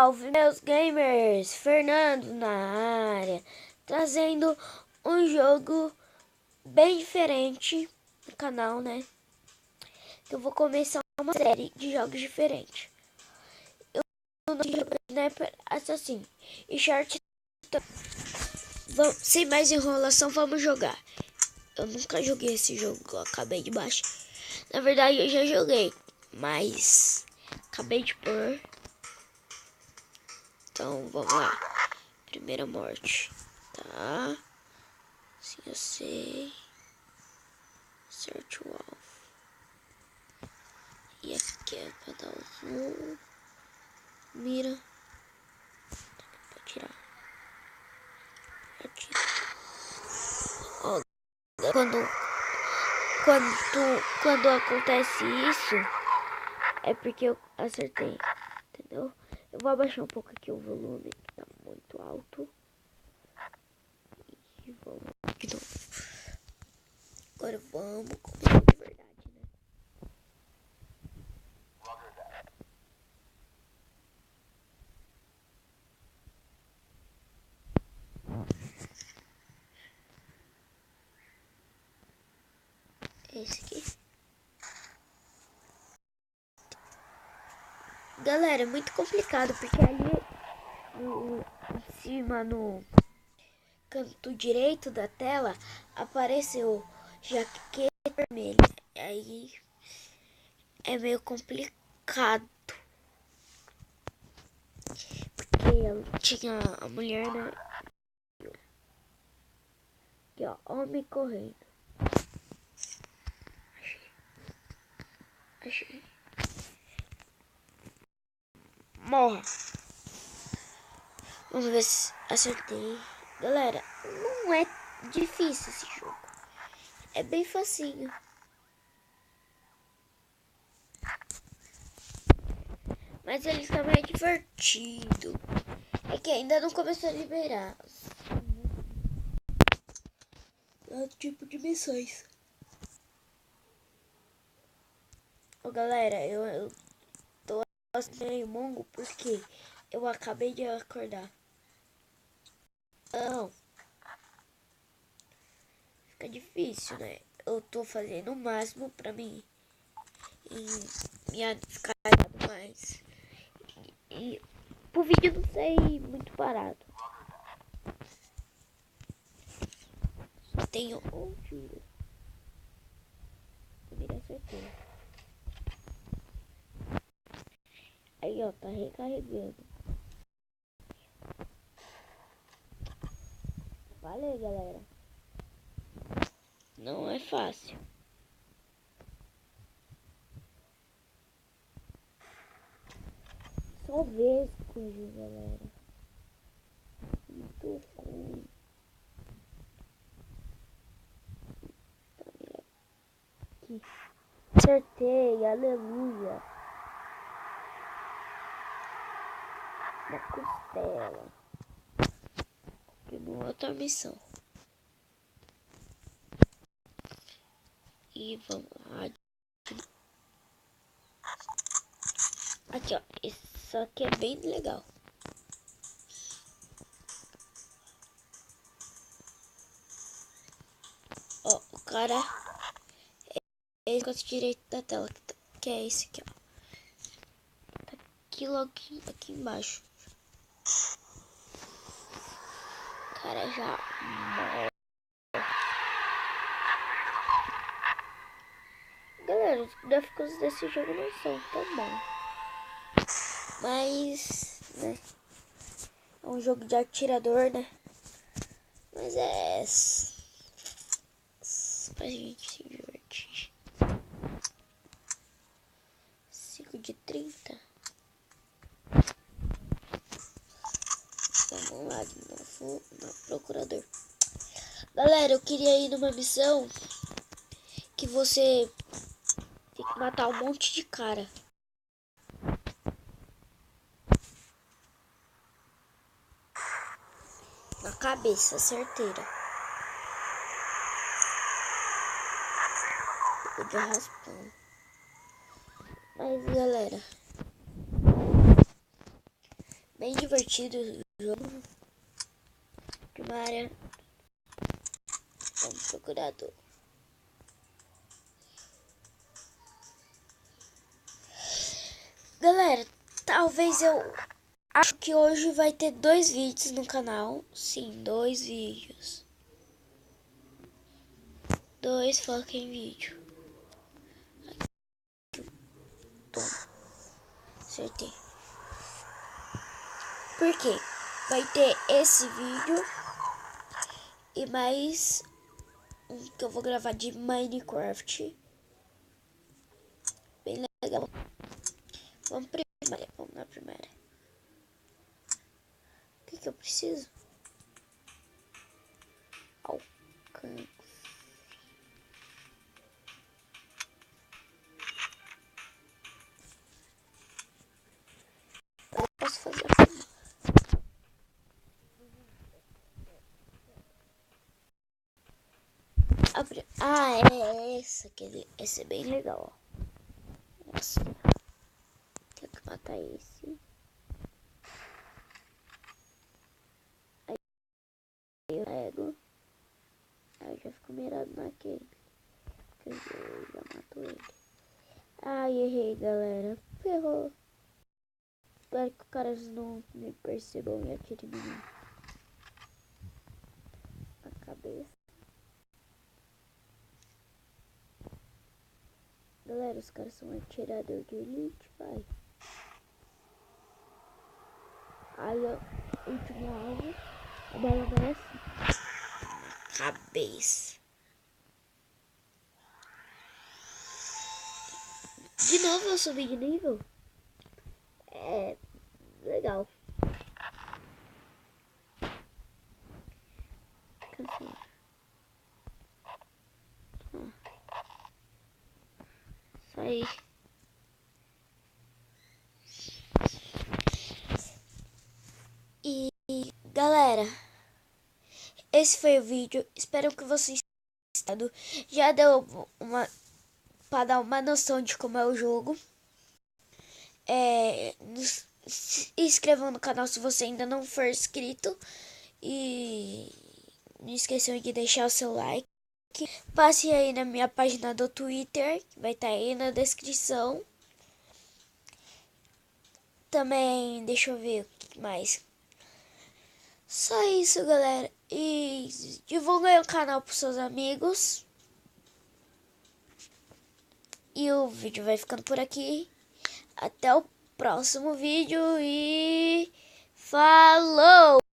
Salve, meus gamers! Fernando na área, trazendo um jogo bem diferente no canal, né? Eu vou começar uma série de jogos diferentes. Eu não jogo Sniper Assassin e Short. Sem mais enrolação, vamos jogar. Eu nunca joguei esse jogo, eu acabei de baixar. Na verdade, eu já joguei, mas acabei de pôr. Então, vamos lá. Primeira morte. Tá. Assim eu sei. Search o alvo. E aqui é pra dar o zoom. Mira. Aqui pra tirar. Atira. Ó, quando acontece isso, é porque eu acertei. Entendeu? Eu vou abaixar um pouco aqui o volume, que tá muito alto. E vamos de novo. Agora vamos começar de verdade, né? Esse aqui. Galera, é muito complicado, porque ali em cima, no canto direito da tela, apareceu jaqueta vermelha. Aí é meio complicado. Porque tinha a mulher, né? Aqui, ó, homem correndo. Achei. Morra. Vamos ver se acertei. Galera, não é difícil esse jogo. É bem facinho. Mas ele também é divertido. É que ainda não começou a liberar outro tipo de missões. Ô galera, eu tô meio mongo porque eu acabei de acordar. Não. Fica difícil, né? Eu tô fazendo o máximo pra mim. E minha ficar mais. E pro vídeo não sair muito parado. Só tenho um tiro. Eu me acertei. Aí ó, tá recarregando. Valeu, galera. Não é fácil. Só ver as coisas, galera. Muito ruim. Aqui. Acertei, aleluia. Na costela. Continua outra missão. E vamos lá. Aqui, ó. Isso aqui é bem legal. Ó, o cara é o canto direito da tela, que é esse aqui, ó. Tá aqui logo aqui embaixo. O cara já morre. Galera, os gráficos desse jogo não são tão bons. Mas, né? É um jogo de atirador, né? Mas é pra gente se divertir. 5 de 30. Vamos lá de novo no procurador. Galera, eu queria ir numa missão que você tem que matar um monte de cara. Na cabeça, certeira. O de raspão. Mas galera, Bem divertido o jogo. Primária. Vamos procurador. Galera, talvez eu acho que hoje vai ter 2 vídeos no canal. Sim, 2 vídeos. 2 fucking vídeos. Toma. Acertei. Por quê? Vai ter esse vídeo e mais um que eu vou gravar de Minecraft. Bem legal. Vamos primária. Vamos na primária. O que eu preciso? Alcance. Eu posso fazer a Ah, é essa aqui. Esse é bem legal, ó. Nossa. Tem que matar esse. Aí eu pego. Aí eu já fico mirado naquele. Quer dizer, eu já mato ele. Ai, errei, galera. Ferrou. Espero que os caras não me percebam e atirem em mim. Na cabeça. Galera, os caras são atirador de elite, vai. Aí, ó, último alvo. A bala desce. Cabeça. De novo eu subi de nível. É legal. Cancelar. Isso aí. E galera, esse foi o vídeo. Espero que vocês tenham gostado. Já deu uma para dar uma noção de como é o jogo. Se inscrevam no canal se você ainda não for inscrito. E não esqueçam de deixar o seu like. Passe aí na minha página do Twitter, que vai estar aí na descrição. Também, deixa eu ver o que mais. Só isso, galera. E divulguem o canal para seus amigos. E o vídeo vai ficando por aqui. Até o próximo vídeo e falou!